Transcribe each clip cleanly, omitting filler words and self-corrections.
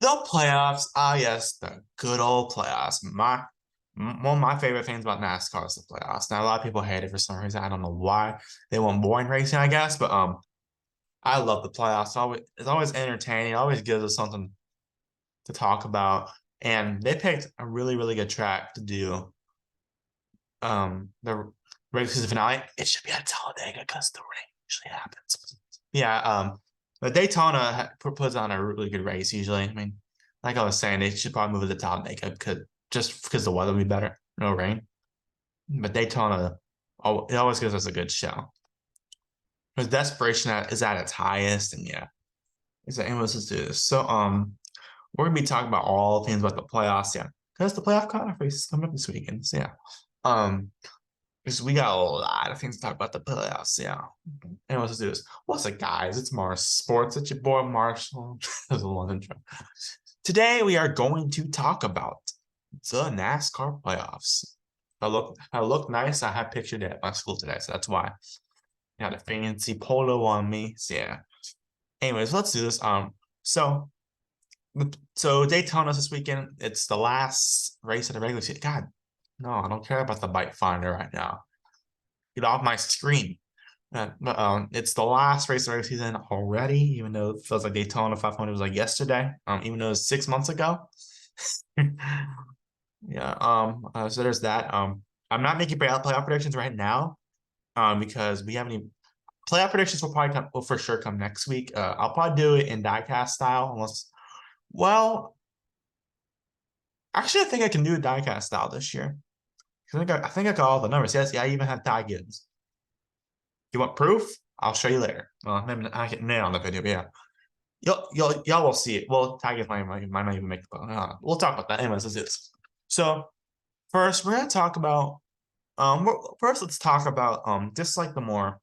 The playoffs. Ah, yes, the good old playoffs. One of my favorite things about NASCAR is the playoffs. Now, a lot of people hate it for some reason. I don't know why. They want boring racing, I guess. But I love the playoffs. It's always entertaining. It always gives us something to talk about. And they picked a really, really good track to do the regular season finale. It should be at Talladega because the rain usually happens. Yeah, but Daytona puts on a really good race usually. I mean, like I was saying, they should probably move it to Talladega because the weather will be better, no rain. But Daytona, it always gives us a good show. Because desperation is at its highest, and yeah, it's like, let's just do this. So we're gonna be talking about all things about the playoffs, yeah, because the playoff conference is coming up this weekend. So yeah, um, because we got a lot of things to talk about the playoffs. Yeah. And let's do this. What's up, guys? It's Mars Sports. It's your boy Marshall. That was a long intro. Today we are going to talk about the NASCAR playoffs. I look nice. I have pictured it at my school today, so that's why. I got a fancy polo on me. So yeah. Anyways, let's do this. So so Daytona's this weekend. It's the last race of the regular season. God, no, I don't care about the bike finder right now. Get off my screen. It's the last race of the season already, even though it feels like Daytona 500 was like yesterday. Even though it was 6 months ago. Yeah. So there's that. I'm not making playoff predictions right now. Because we haven't even playoff predictions will for sure come next week. I'll probably do it in diecast style, unless. Well, actually, I think I can do a diecast style this year. I think I got all the numbers. Yes, yeah, I even have tie gives. You want proof? I'll show you later. Well, maybe I can nail on the video, but yeah. Y'all will see it. Well, Tigers might not even make the we'll talk about that. Anyways, let's do this. So first, we're gonna talk about first let's talk about just like the more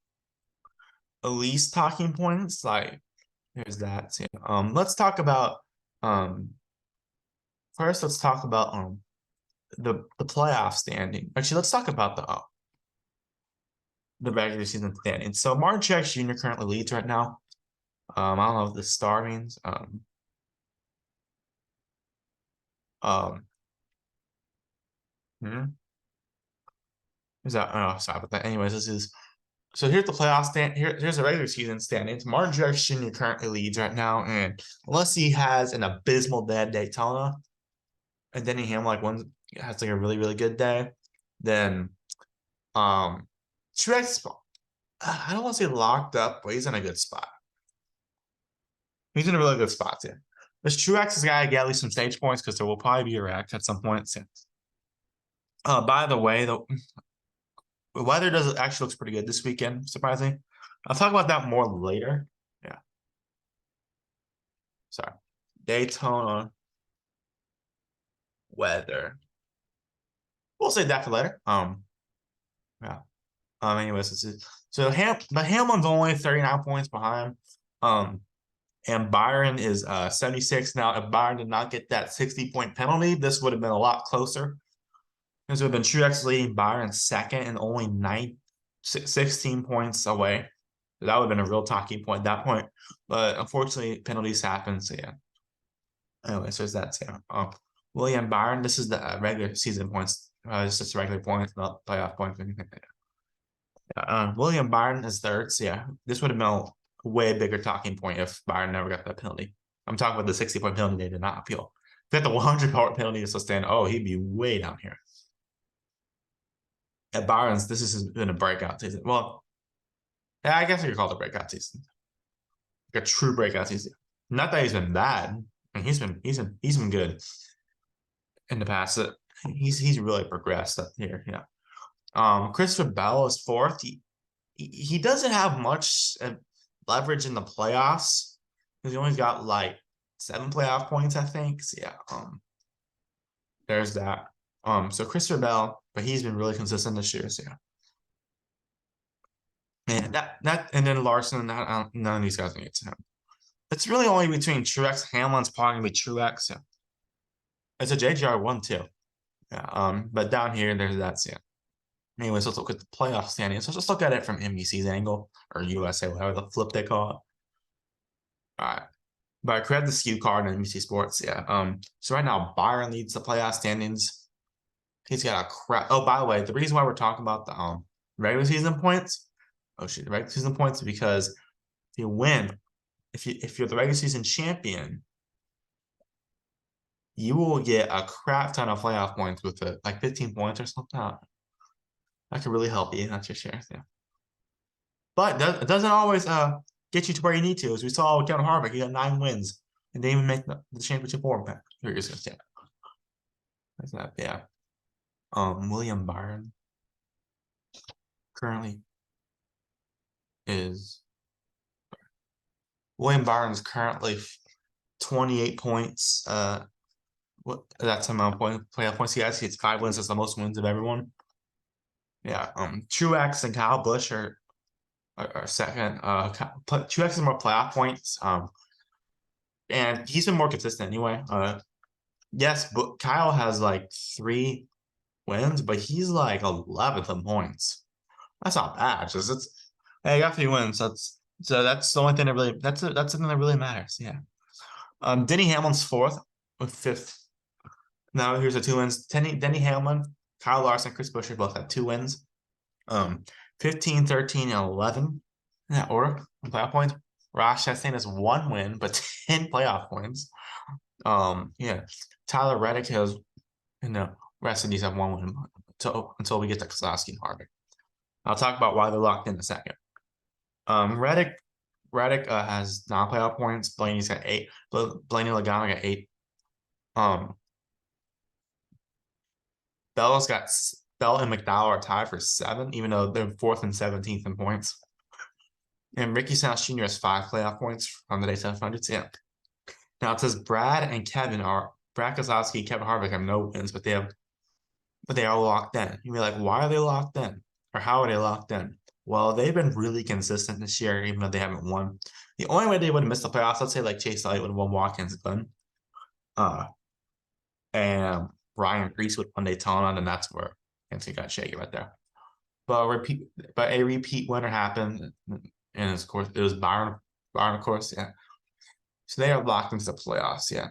least talking points. Like there's that. So, let's talk about um first let's talk about the playoff standing. Actually, let's talk about the regular season standing. So Martin Truex Jr. currently leads right now. I don't know what the star means. Um, hmm, is that? Oh, sorry about that. Anyways, this is so here's the playoff stand. Here's the regular season standings. Martin Truex Jr. currently leads right now, and unless he has an abysmal day at Daytona, and Denny Hamlin like one has like a really really good day, then Truex, I don't want to say locked up, but he's in a good spot. He's in a really good spot too. This Truex has got to get at least some stage points because there will probably be a wreck at some point. By the way, the weather does actually looks pretty good this weekend, surprising. I'll talk about that more later. Yeah. Sorry. Daytona weather. We'll say that for later. Yeah. Anyways, but Hamlin's only 39 points behind. And Byron is 76. Now, if Byron did not get that 60-point penalty, this would have been a lot closer. This would have been Truex leading Byron second and only 16 points away. So that would have been a real talking point at that point. But unfortunately, penalties happen. So yeah. Anyways, there's that. So, William Byron, this is the regular season points. It's just regular points, not playoff points. William Byron is third. So yeah, this would have been a way bigger talking point if Byron never got that penalty. I'm talking about the 60-point penalty they did not appeal. If they had the 100-point penalty to sustain, he'd be way down here. At Byron's, this has been a breakout season. Well, yeah, I guess you could call it a breakout season. Like a true breakout season. Not that he's been bad. I mean, he's been good in the past. He's really progressed up here. Yeah. Christopher Bell is fourth. He doesn't have much leverage in the playoffs because he only got like 7 playoff points, I think. So yeah. There's that. So Christopher Bell, but he's been really consistent this year. So yeah. And and then Larson, none of these guys can get to him. It's really only between Truex, Hamlin's probably gonna be Truex. Yeah. It's a JGR1 too. Yeah. But down here, there's that. So yeah. Anyways, let's look at the playoff standings. So just look at it from NBC's angle or USA, whatever the flip they call it. All right. But I created the skew card in NBC Sports. Yeah. So right now Byron leads the playoff standings. He's got a crap. Oh, by the way, the reason why we're talking about the regular season points. Oh shit, the regular season points is because if you win, if you're the regular season champion, you will get a crap ton of playoff points with it, like 15 points or something. That could really help you, not your share. Yeah. But it doesn't always get you to where you need to. As we saw with Kevin Harvick, he got 9 wins and didn't even make the championship four back 3 years ago. Yeah. That's not bad. William Byron currently is William Byron's currently 28 points. What that's the amount of playoff points he has. He has 5 wins. That's the most wins of everyone. Yeah. Truex and Kyle Busch are second. Truex has more playoff points. And he's been more consistent anyway. Yes, but Kyle has like 3 wins, but he's like 11th in points. That's not bad. Just hey, I got 3 wins. That's the only thing that really that's something that really matters. Yeah. Denny Hamlin's 4th with 5th. Now here's the 2 wins. Denny Hamlin, Kyle Larson, Chris Buescher both have 2 wins. 15, 13, and 11 in that order. Playoff points. Ross Chastain has 1 win, but 10 playoff points. Yeah. Tyler Reddick has, rest of these have 1 win until we get to Keselowski and Harvick. I'll talk about why they're locked in a second. Reddick has 9 playoff points. Blaney's got 8. Blaney Logano got 8. Bell and McDowell are tied for 7, even though they're 4th and 17th in points. And Ricky Stenhouse Jr. has 5 playoff points from the Daytona 500. Yeah. Now it says Brad Keselowski and Kevin Harvick have no wins, but they are locked in. You'd be like, why are they locked in? Or how are they locked in? Well, they've been really consistent this year, even though they haven't won. The only way they would have missed the playoffs, let's say like Chase Elliott would have won Watkins Glen. And Ryan Preece would won Daytona, and that's where things got shaky right there. But a repeat winner happened, and of course it was Byron, of course, yeah. So they are locked into the playoffs, yeah.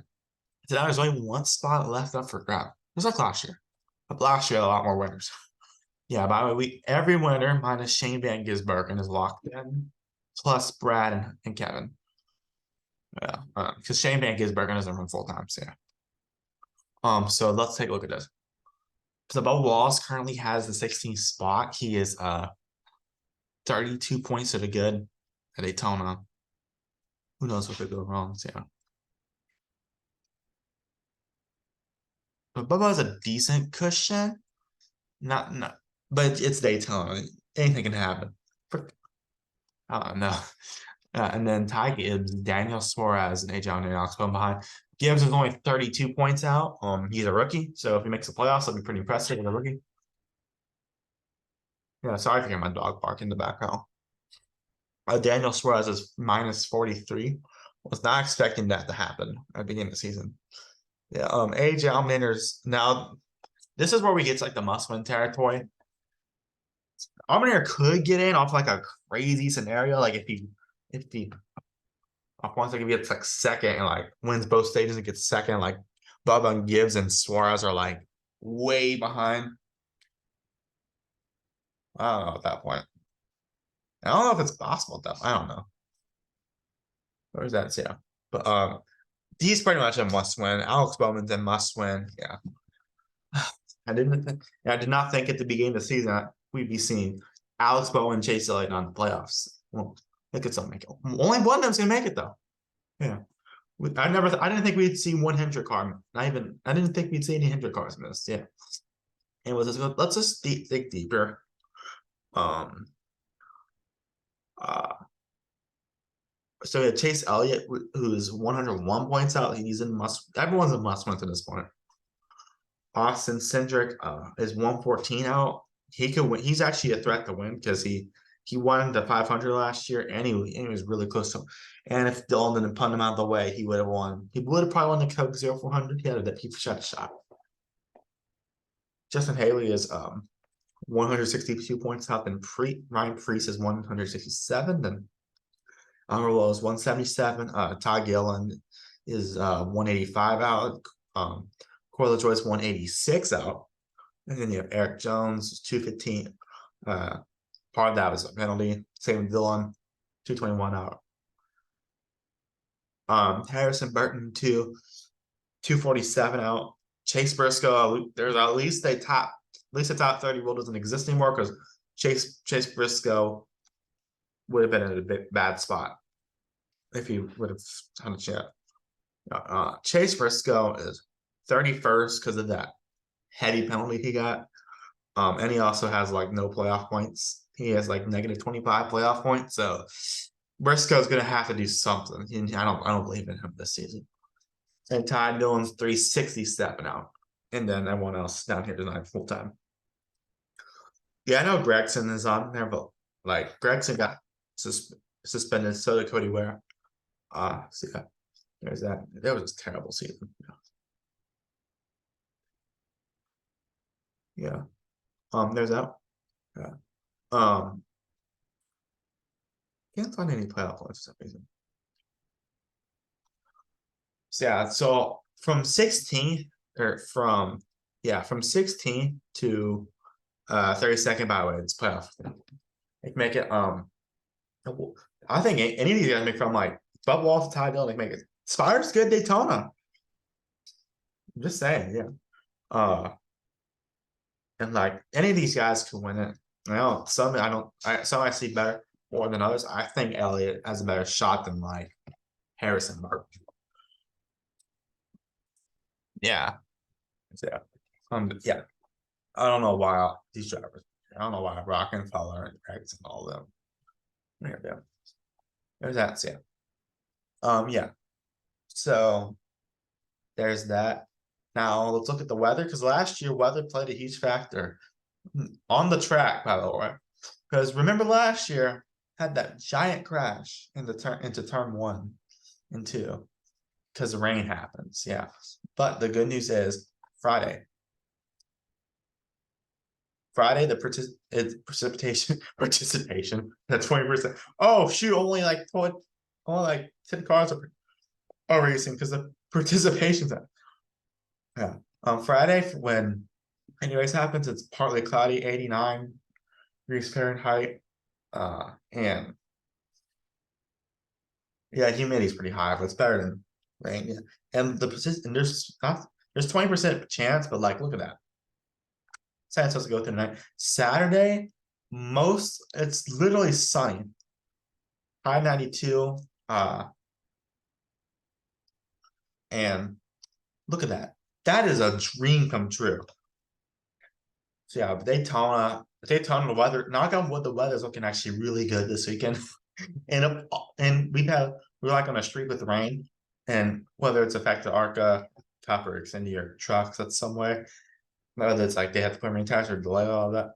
So now there's only 1 spot left up for grab. Just like last year. But last year, a lot more winners. Yeah, by the way, every winner minus Shane Van Gisbergen is locked in, plus Brad and Kevin. Yeah, because Shane Van Gisbergen doesn't run full time, so yeah. So let's take a look at this. So Bubba Wallace currently has the 16th spot. He is 32 points to the good at Daytona. Who knows what could go wrong? So yeah. But Bubba has a decent cushion. Not, but it's Daytona. Anything can happen. I don't know. And then Ty Gibbs, Daniel Suarez, and AJ Alex going behind. Gibbs is only 32 points out. He's a rookie, so if he makes the playoffs, that'll be pretty impressive as a rookie. Yeah, sorry for hearing my dog bark in the background. Daniel Suarez is minus 43. Was not expecting that to happen at the beginning of the season. Yeah, AJ Allmender's now. This is where we get to like the must-win territory. Allmender could get in off like a crazy scenario, like if he off once like if he gets like second and like wins both stages and gets second, like Bubba and Gibbs and Suarez are like way behind. I don't know at that point. I don't know if it's possible at that point. I don't know. Where's that? Yeah. But he's pretty much a must win. Alex Bowman's a must win. Yeah. I did not think at the beginning of the season we'd be seeing Alex Bowman, Chase Elliott on the playoffs. Well, they could still make it. Only one of them's gonna make it though. Yeah. I didn't think we'd see 1 Hendrick car. I didn't think we'd see any Hendrick cars missed. Yeah. And let's just dig deeper. So yeah, Chase Elliott, who's 101 points out, everyone's a must win to this point. Austin Cindric is 114 out. He could win. He's actually a threat to win because he won the 500 last year and he was really close to him. And if Dillon didn't punt him out of the way, he would have won. He would have probably won the Coke 0400. He shot a shot. Justin Haley is 162 points out, and Ryan Preece is 167. Then Honorable is 177. Ty Gillen is 185 out. Corey LaJoie's 186 out. And then you have Eric Jones, 215. Part of that was a penalty. Same with Dillon, 221 out. Harrison Burton, 247 out. Chase Briscoe, there's at least the top 30 rule doesn't exist anymore because Chase Briscoe would have been in a bad spot if he would have had a chance. Chase Briscoe is 31st because of that heady penalty he got. And he also has like no playoff points. He has like -25 playoff points. So Briscoe's gonna have to do something. I don't believe in him this season. And Ty Dillon's 360 stepping out. And then everyone else down here tonight full time. Yeah, I know Gregson is on there, but like Gregson got suspended, so did Cody Ware. So yeah, there's that. That was a terrible season. Yeah. There's that. Yeah. Can't find any playoff points for some reason. So yeah, so from 16 from 16 to 32nd by the way, it's playoff. They make it I think any of these guys make from like Bubba Wallace to Ty Dillon, they make it. Spire's good Daytona. I'm just saying, yeah. And like any of these guys could win it. Some I see better more than others. I think Elliott has a better shot than like Harrison Burton. Yeah. Yeah. Yeah. I don't know why these drivers. I don't know why Rockenfeller and Rex and all them. Yeah. There's that. So yeah. Yeah. So there's that. Now let's look at the weather because last year weather played a huge factor on the track, by the way. Because remember last year had that giant crash into turn 1 and 2 because the rain happens. Yeah. But the good news is Friday, the precipitation at 20%. Oh shoot, only like 10 cars are racing because the participation's at. Yeah. On Friday, when any race happens, it's partly cloudy, 89 degrees Fahrenheit. And yeah, humidity's pretty high, but it's better than rain. Yeah. And there's 20% chance, but like look at that. It's supposed to go through the night. Saturday, it's literally sunny. High 92. And look at that. That is a dream come true. So yeah, Daytona, the weather, knock on wood, the weather is looking actually really good this weekend. and we're like on a streak with rain. And whether it's affected ARCA, Cup, or Xfinity or trucks in some way, whether it's like they have to put rain tires or delay all of that.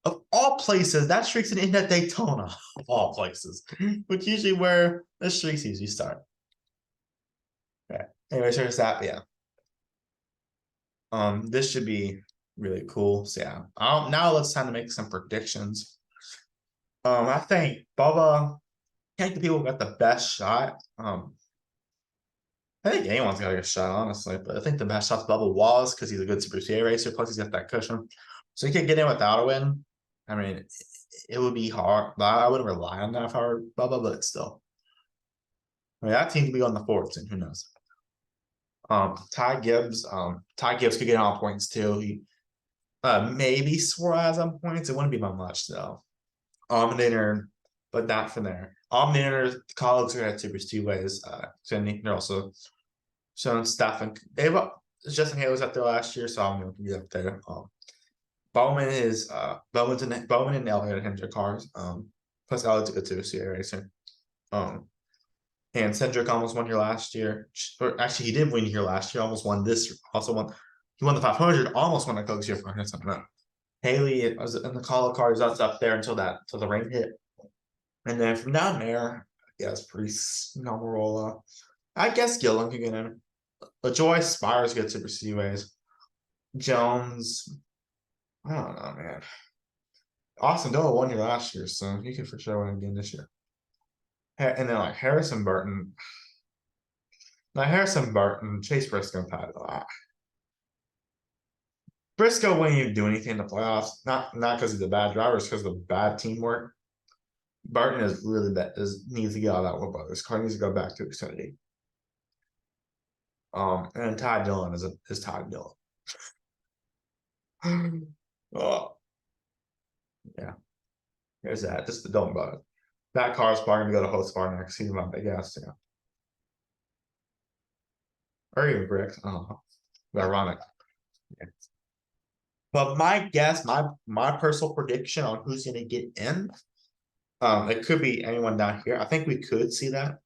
Of all places, that streak's in at Daytona, of all places, which usually where the streaks usually start. Okay. Anyways, here's that. Yeah. This should be really cool. So yeah. Now let's time to make some predictions. I think Bubba, I think the people got the best shot. I think anyone's got a shot, honestly, but I think the best shot's Bubba Wallace because he's a good Super CA racer. Plus, he's got that cushion, so he could get in without a win. I mean, it would be hard, but I wouldn't rely on that if I were Bubba. But still, I mean, that team could be on the fourth, and who knows? Ty Gibbs could get on points too. He maybe Suarez on points. It wouldn't be by much though. Omnitor, but not from there. Omnitor, colleagues are at Super Speedways. They're also showing stuff, and Justin Haley was up there last year, so I'm going to be up there. Bowman and Elliott Hendrick cars. Plus Elliott's a good Super CA racer. And Cedric almost won here last year. Or actually, he did win here last year. Almost won this. Also won. He won the 500. Almost won the Coke here 500. Something like that. Haley was in the call of cars. That's up there until the rain hit. And then from down there, I guess Priest, Almirola. I guess Gillen could get in. LaJoie, Spires get Super Speedways. Jones, I don't know, man. Austin Dillon won here last year, so he could for sure win again this year. And then like Harrison Burton. Now Harrison Burton, Chase Briscoe, Pat. Briscoe wouldn't even do anything in the playoffs. Not because he's a bad driver, it's because of the bad teamwork. Burton is really bad. Needs to get out of that one, but his car needs to go back to Xfinity. And Todd Dillon is Todd Dillon. Oh, yeah. Here's that. Just the dumb about it. That car's probably gonna go to Hostbar next season, I guess. Yeah. Or even Bricks. I don't know. Ironic. Yeah. But my guess, my personal prediction on who's gonna get in, it could be anyone down here. I think we could see that.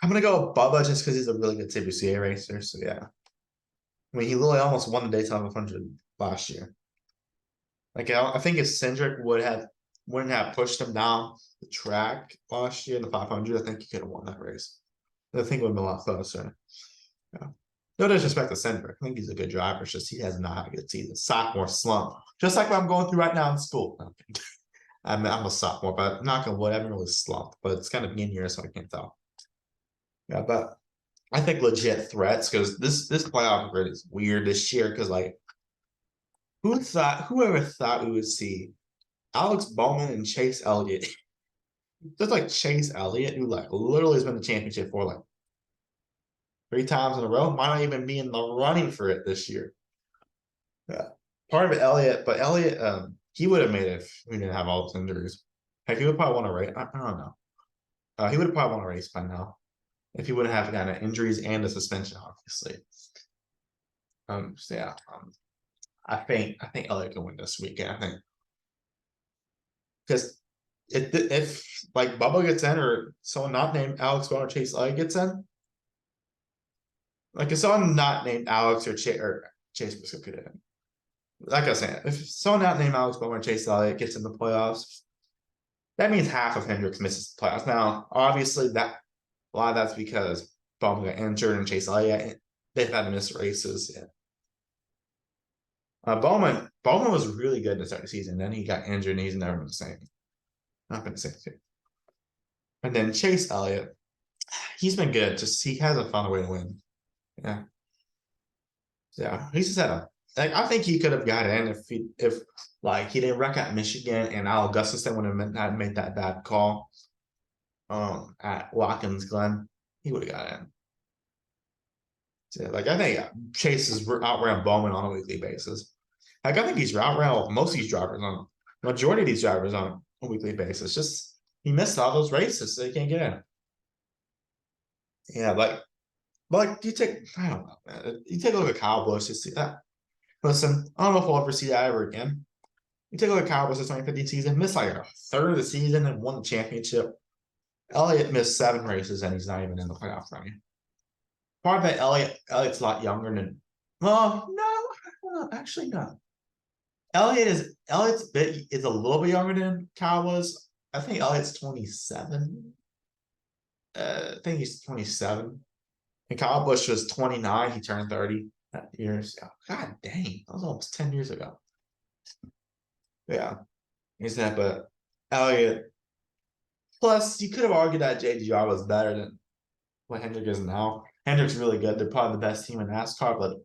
I'm gonna go with Bubba just because he's a really good CBCA racer. So yeah. I mean, he literally almost won the Daytona 500 last year. Like I think if Cindric wouldn't have pushed him down the track last year in the 500, I think he could have won that race. I think it would have been a lot closer. Yeah. No disrespect to Cindric. I think he's a good driver. It's just he has not had a good season. Sophomore slump. Just like what I'm going through right now in school. I'm a sophomore, but not gonna wood, I haven't really slumped, but it's kind of beginning year, so I can't tell. Yeah, but I think legit threats because this playoff grid is weird this year because like whoever thought we would see Alex Bowman and Chase Elliott. Just like Chase Elliott, who like literally has been the championship for like 3 times in a row, might not even be in the running for it this year. Yeah. Part of it, Elliott, but Elliott, he would have made it if we didn't have all those injuries. Heck, he would probably want to race. I don't know. He would have probably won a race by now if he wouldn't have gotten injuries and a suspension, obviously. So yeah, I think Elliott can win this weekend. I think because if like Bubba gets in or someone not named Alex Bowman or Chase Elliott gets in, like if someone not named Alex or Chase Briscoe could in. Like I was saying, if someone not named Alex Bowman or Chase Elliott gets in the playoffs, that means half of Hendricks misses the playoffs. Now, obviously, a lot of that's because Bowman got injured and Chase Elliott they've had to miss races. Yeah. Bowman was really good to start the season. Then he got injured and he's never been the same. Not been the same thing. And then Chase Elliott, he's been good. Just he hasn't found a way to win. Yeah. Yeah. He's just had a like I think he could have got in if like he didn't wreck at Michigan and Al Gustafson would have made that bad call at Watkins Glen, he would have got in. So, like I think Chase is outrun Bowman on a weekly basis. Like I think he's outrun most of these drivers on majority of these drivers on a weekly basis. Just he missed all those races, so he can't get in. Yeah, but like you take I don't know, man. You take a look at Kyle Busch, you see that. Listen, I don't know if we'll ever see that ever again. You take a look at Kyle Busch's 2015 season, missed like a third of the season and won the championship. Elliott missed 7 races and he's not even in the playoff running. Part of it, Elliott's a lot younger than. Well, no, actually no. Elliott's bit is a little bit younger than Kyle was. I think Elliott's 27. I think he's 27. And Kyle Busch was 29. He turned 30 that year. So, God dang, that was almost 10 years ago. Yeah. He's that, but Elliott. Plus, you could have argued that JGR was better than what Hendrick is now. Hendrick's really good. They're probably the best team in NASCAR, but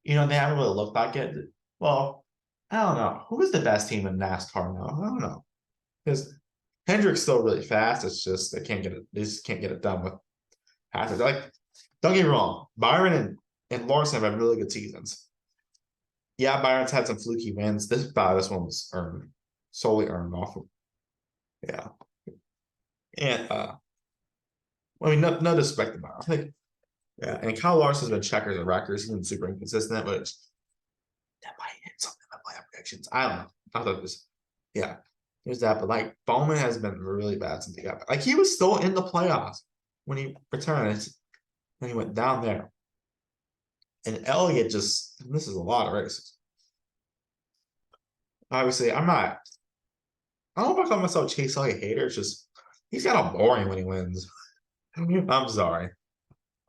they haven't really looked like it. Well, I don't know. Who is the best team in NASCAR now? I don't know. Because Hendrick's still really fast. It's just they just can't get it done with hazard. Like, don't get me wrong, Byron and Larson have had really good seasons. Yeah, Byron's had some fluky wins. This one was solely earned off of. Yeah. And I mean, no disrespect to Byron. I think, yeah, and Kyle Larson's been checkers and records. He's been super inconsistent, but that might hit something in my predictions. I don't know. I thought it was, yeah, there's that. But like Bowman has been really bad since he got back. Like he was still in the playoffs when he returned, and he went down there. And Elliott just misses a lot of races. Obviously, I don't know if I call myself Chase Elliott hater. It's just he's kind of boring when he wins. I'm sorry.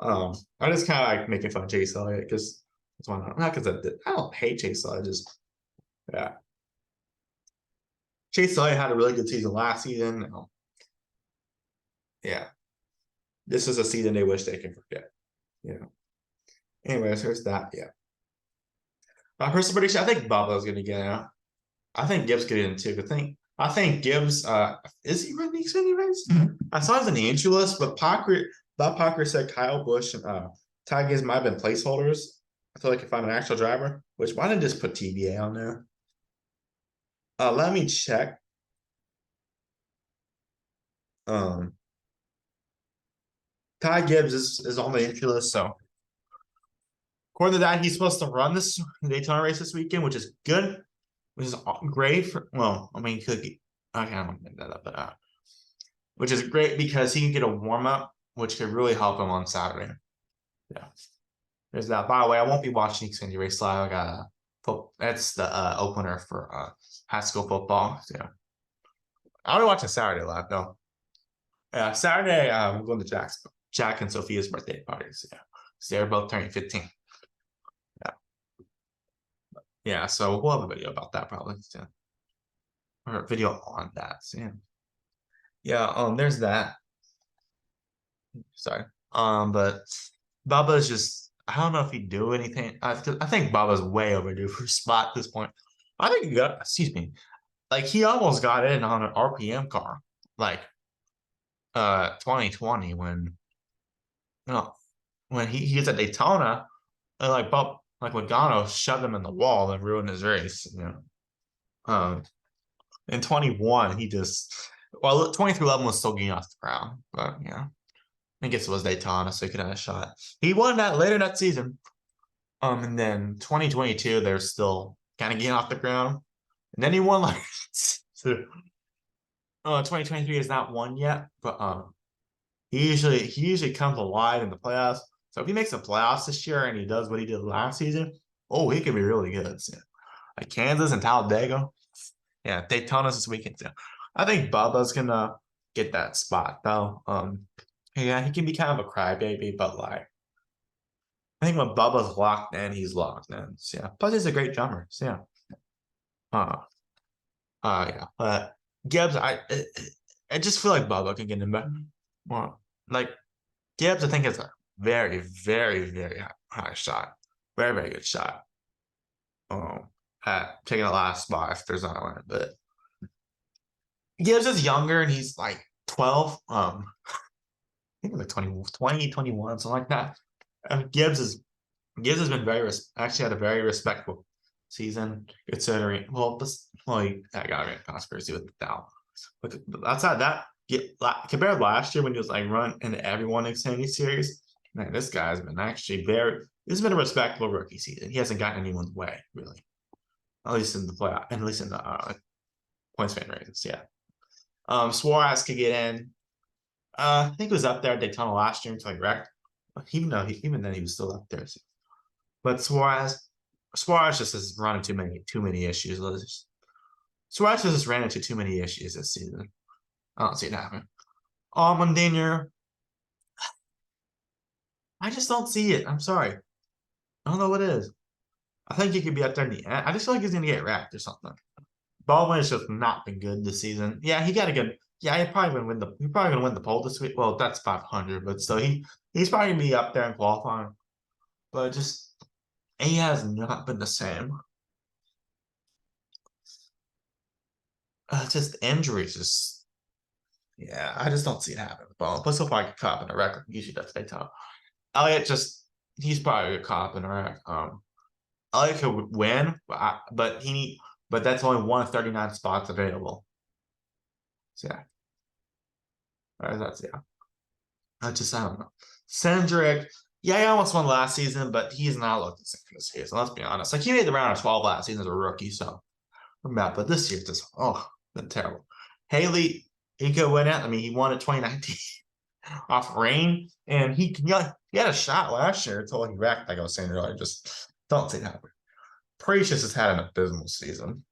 I just kind of like making fun of Chase Elliott because that's why not because I don't hate Chase Elliott. Just yeah, Chase Elliott had a really good season last season. Yeah. This is a season they wish they can forget. You know. Anyways, here's that. Yeah. My personal prediction, I think Bubba's gonna get out. I think Gibbs could get in too. I think Gibbs is he running the Xfinity race? I saw it as an entry list, but Bob Parker said Kyle Busch and Ty Gibbs might have been placeholders. I feel like if I'm an actual driver, which why didn't just put TBA on there? Let me check. Um Ty Gibbs is on the entry list, so according to that, he's supposed to run this Daytona race this weekend, which is good, which is great for. Well, I mean, he could. I can't make that up, but which is great because he can get a warm up, which could really help him on Saturday. Yeah, there's that. By the way, I won't be watching Xfinity Race live. I got that's the opener for high school football. So, yeah, I'll be watching Saturday live though. Yeah, Saturday I'm going to Jack and Sophia's birthday parties. Yeah, so they're both turning 15. Yeah, yeah. So we'll have a video about that probably. So, or a video on that. So, yeah. Yeah, there's that. Sorry. But Baba's just I don't know if he'd do anything. I think Baba's way overdue for a spot at this point. I think he got excuse me. Like he almost got in on an RPM car, like 2020 when you know when he gets at Daytona and like Bob like when Gano shoved him in the wall and ruined his race, you know. In 21, he just well 2311 was still getting off the ground, but yeah. I guess it was Daytona, so he could have a shot. He won that later that season. And then 2022, they're still kind of getting off the ground. And then he won like 2023 is not won yet, but he usually comes alive in the playoffs. So if he makes the playoffs this year and he does what he did last season, oh, he could be really good. So, like Kansas and Talladega. Yeah, Daytona's this weekend too. I think Bubba's gonna get that spot though. Yeah, he can be kind of a crybaby, but like I think when Bubba's locked in, he's locked in. So, yeah. Plus he's a great drummer. So yeah. Uh yeah. But Gibbs, I just feel like Bubba can get him back. Well, like Gibbs, I think is a very, very, very high shot. Very, very good shot. At taking the last spot if there's not one. But Gibbs is younger and he's like 12. I think like 20, 21, something like that. Gibbs has been actually had a very respectful season considering. Well, I got a conspiracy with McDowell, but outside that, compared to last year when he was like run into everyone in Xfinity Series, man, this guy's been actually very. This has been a respectable rookie season. He hasn't gotten anyone's way really, at least in the playoff, at least in the points fan races. Yeah. Suarez could get in. I think it was up there at Daytona last year until he wrecked. Even then he was still up there. So. But Suarez just has run into too many issues. Suarez just ran into too many issues this season. I don't see it happening. Allmendinger, I just don't see it. I'm sorry. I don't know what it is. I think he could be up there in the end. I just feel like he's gonna get wrecked or something. Baldwin has just not been good this season. Yeah, he got a good. Yeah, he's probably gonna win the pole this week. Well, that's 500, but still, he's probably gonna be up there in qualifying. But just he has not been the same. Just injuries, just yeah, I just don't see it happening. Well, plus if I get caught in a wreck, usually that's Daytona. Elliott just he's probably a cop in a wreck. Elliott could win, but that's only one of 39 spots available. So yeah. That's yeah. I don't know. Cindric, yeah, he almost won last season, but he's not looked the same this season. Let's be honest. Like he made the round of 12 last season as a rookie, so I'm bad. But this year just been terrible. Haley, he could win it. I mean, he won it 2019 off rain, and he had a shot last year until he wrecked. Like I was saying earlier, just don't say that. Precious has had an abysmal season.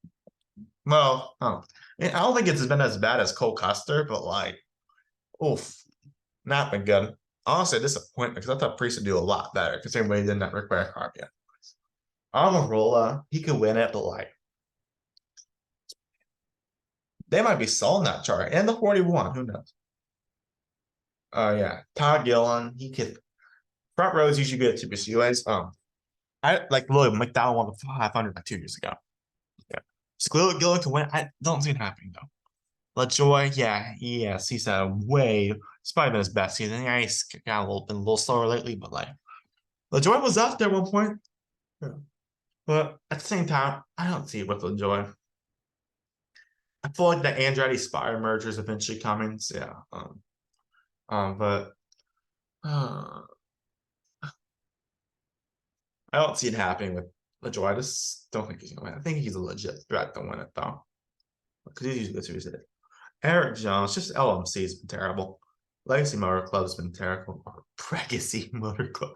Well, I don't think it's been as bad as Cole Custer, but like, oof, not been good. Honestly, disappointment because I thought Priest would do a lot better considering what he did in that Rick Ware card yet. Almirola, he could win it, but like they might be selling that chart and the 41. Who knows? Yeah, Todd Gillen. He could front rows usually good at Super Speedways. I like William McDowell won the 500 like 2 years ago. Yeah, so Gillen to win. I don't see it happening though. LaJoy, yeah, yes, he's way. It's probably been his best season. Yeah, he's got been a little slower lately, but like LaJoy was up there at one point. Yeah. But at the same time, I don't see it with LaJoy. I feel like the Andretti Spire merger is eventually coming. So yeah. But I don't see it happening with LaJoy. I just don't think he's gonna win. I think he's a legit threat to win it though. Because he's usually the Tuesday. Eric Jones, just LMC has been terrible. Legacy Motor Club has been terrible. Or Legacy Motor Club.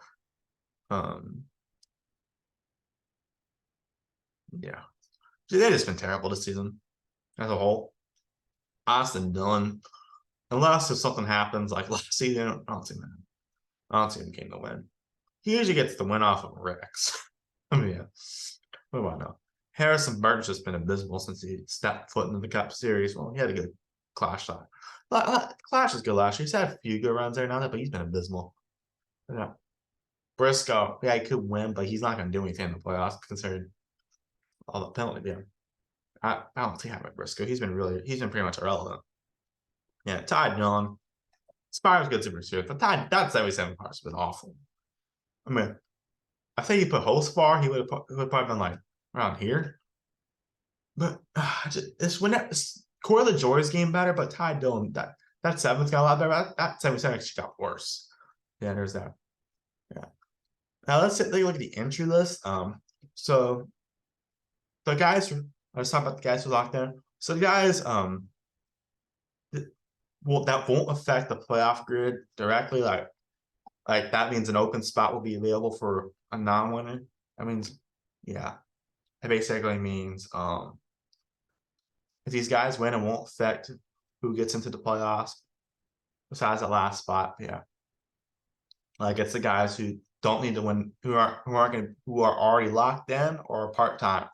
Yeah. They've just been terrible this season as a whole. Austin Dillon, unless if something happens like last season, I don't see him. I don't see him getting the win. He usually gets the win off of Rex. I mean, yeah. What do I know? Harrison Burton's just been abysmal since he stepped foot into the Cup Series. Well, he had a good Clash shot. Clash is good last year. He's had a few good runs there now, but he's been abysmal. Yeah. Briscoe, yeah, he could win, but he's not going to do anything in the playoffs considering all the penalty there. I don't see how Briscoe. He's been pretty much irrelevant. Yeah, Ty Dillon. Spire's good Super Series, but that 77 parts has been awful. I mean, I think he put Hospar, he would have probably been like around here. But it's when Corey LaJoy's game better, but Ty Dillon, that seventh got a lot better. That 77 actually got worse. Yeah, there's that. Yeah. Now let's take a look at the entry list. So the guys, let's talk about the guys who locked in. So the guys, well, that won't affect the playoff grid directly. Like that means an open spot will be available for a non-winner. That means, yeah, it basically means if these guys win, it won't affect who gets into the playoffs besides the last spot. Yeah, like it's the guys who don't need to win, who are already locked in or part time.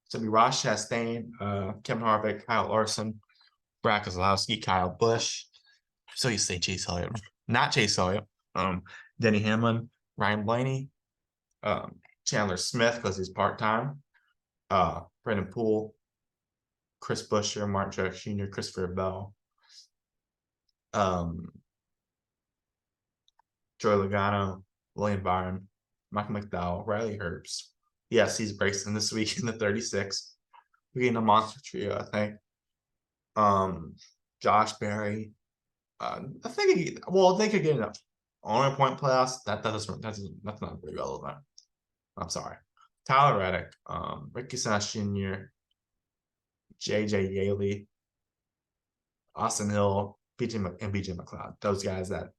So it'll be Ross Chastain, Kevin Harvick, Kyle Larson, Brad Keselowski, Kyle Busch. So you say Chase Elliott, not Chase Elliott. Denny Hamlin, Ryan Blaney, Chandler Smith because he's part time. Brendan Poole, Chris Buescher, Martin Truex Jr., Christopher Bell, Joey Logano, William Byron, Michael McDowell, Riley Herbst. Yes, he's racing this week in the 36. We're getting a monster trio, I think. Josh Berry. I think they could get an owner point playoffs. That's not really relevant. I'm sorry. Tyler Reddick, Ricky Sash Jr., JJ Yaley, Austin Hill, BJ McLeod. Those guys that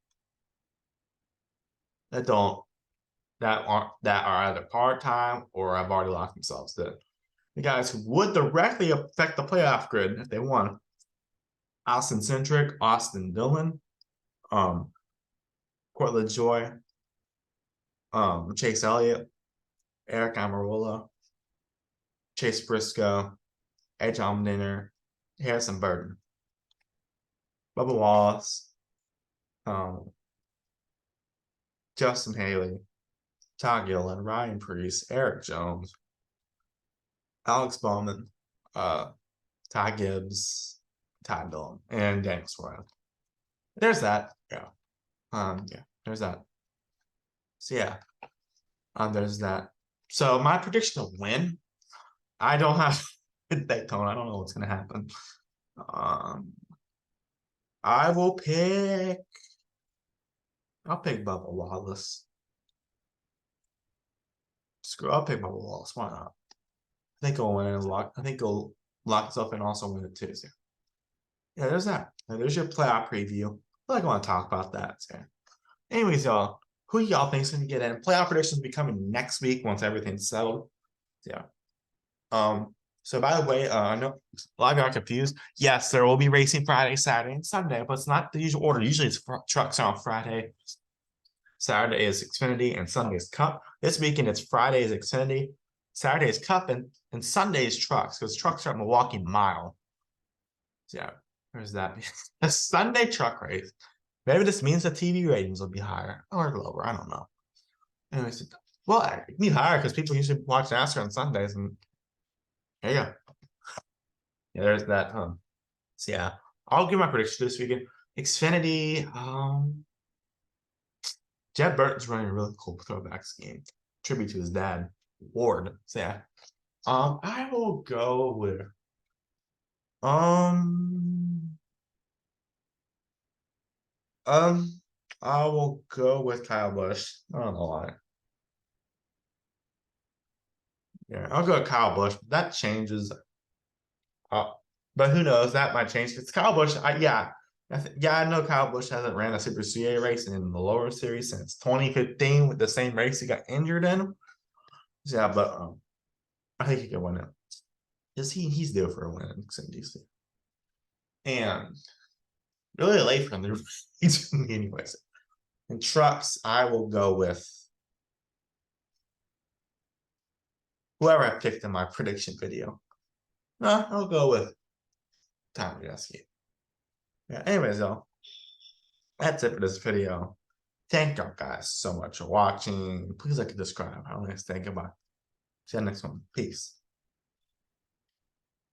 are either part-time or have already locked themselves. The guys who would directly affect the playoff grid if they won. Austin Cindric, Austin Dillon, Court LaJoy, Chase Elliott, Eric Almirola, Chase Briscoe, Edge Allmendinger, Harrison Burton, Bubba Wallace, Justin Haley, Todd Gillen, Ryan Preece, Eric Jones, Alex Bowman, Ty Gibbs, Todd Dillon, and Daniel Suarez. There's that. Yeah. There's that. So yeah. There's that. So my prediction to win, I don't have Daytona. I don't know what's gonna happen. I will pick. I'll pick Bubba Wallace. I'll pick Bubba Wallace. Why not? I think he'll win and lock. I think he'll lock himself and also win it too. So yeah, there's that. Now, there's your playoff preview. I like want to talk about that. So anyways, y'all, who y'all think's gonna get in? Playoff predictions will be coming next week once everything's settled. Yeah. So by the way, I know a lot of y'all are confused. Yes, there will be racing Friday, Saturday, and Sunday, but it's not the usual order. Usually it's trucks on Friday, Saturday is Xfinity, and Sunday is Cup. This weekend it's Friday is Xfinity, Saturday is Cup, and Sunday is trucks, because trucks are at Milwaukee Mile. So yeah, there's that. A Sunday truck race. Maybe this means the TV ratings will be higher or lower. I don't know. Anyways, well, it can be higher because people usually watch NASCAR on Sundays, and there you go. Yeah, there's that. So yeah, I'll give my prediction this weekend. Xfinity, Jed Burton's running a really cool throwback scheme, tribute to his dad, Ward. So yeah, I will go with um um I will go with Kyle Busch. I don't know why. Yeah, I'll go with Kyle Busch. That changes. But who knows? That might change. It's Kyle Busch. I know Kyle Busch hasn't ran a Super CA race in the lower series since 2015 with the same race he got injured in. Yeah, but I think he can win it. Because he's due for a win in DC. And really late for him to anyways. In trucks, I will go with whoever I picked in my prediction video. No, I'll go with Tom Jeske. Yeah, anyways, though, that's it for this video. Thank y'all guys so much for watching. Please like and subscribe. I want to think about. See you next one. Peace.